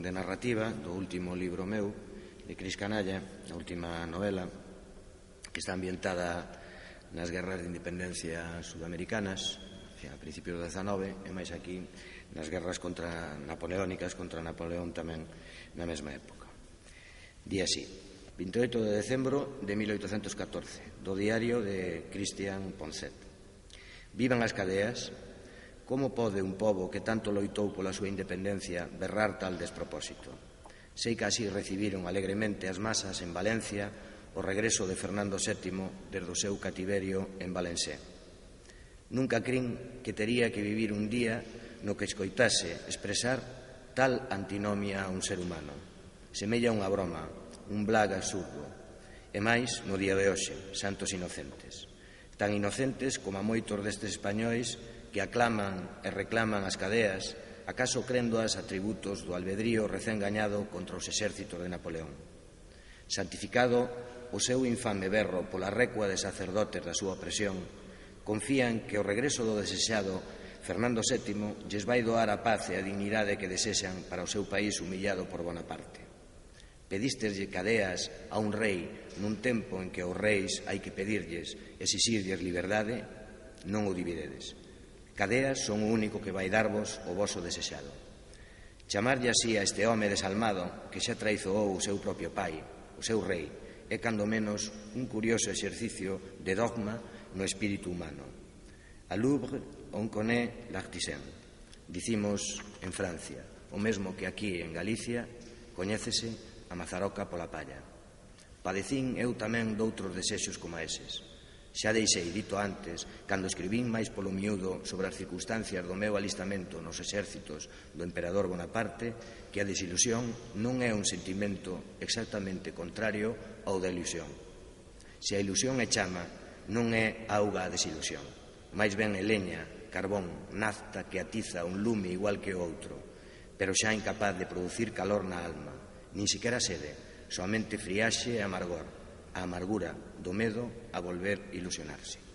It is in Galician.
de narrativa do último libro meu, de Cris Canalla, a última novela, que está ambientada nas guerras de independencia sudamericanas, a principios do XIX, e máis aquí nas guerras napoleónicas contra Napoleón tamén na mesma época. Di así: 28 de decembro de 1814, do diario de Cristian Poncet. Vivan as cadeas. Como pode un pobo que tanto loitou pola súa independencia berrar tal despropósito? Sei que así recibiron alegremente as masas en Valencia o regreso de Fernando VII desde o seu cativerio en Valencé. Nunca crin que tería que vivir un día no que escoitase expresar tal antinomia a un ser humano. Semella unha broma, un blag absurdo. E máis no día de hoxe, santos inocentes. Tan inocentes como a moitos destes españois que aclaman e reclaman as cadeas, acaso créndoas atributos do albedrío recén gañado contra os exércitos de Napoleón. Santificado o seu infame berro pola recua de sacerdotes da súa opresión, confían que o regreso do desexado Fernando VII lles vai doar a paz e a dignidade que desexan para o seu país humillado por Bonaparte. Pedísteslle cadeas a un rei nun tempo en que aos reis hai que pedirlles e exixirlles liberdade, non o dividedes. Cadeas son o único que vai darvos o voso desexado. Chamarlle así a este home desalmado que xa traizoou o seu propio pai, o seu rei, é cando menos un curioso exercicio de dogma no espírito humano. A Louvre on connaît l'artisan. Dicimos en Francia, o mesmo que aquí en Galicia coñécese a mazaroca pola palla. Padecín eu tamén doutros desexos como eses. Xa deixei dito antes, cando escribín máis polo miúdo sobre as circunstancias do meu alistamento nos exércitos do emperador Bonaparte, que a desilusión non é un sentimento exactamente contrario ao da ilusión. Se a ilusión é chama, non é auga a desilusión, máis ben é leña, carbón, nafta que atiza un lume igual que o outro, pero xa incapaz de producir calor na alma, nin sequera sede, soamente friaxe e amargor, a amargura do medo a volver ilusionarse.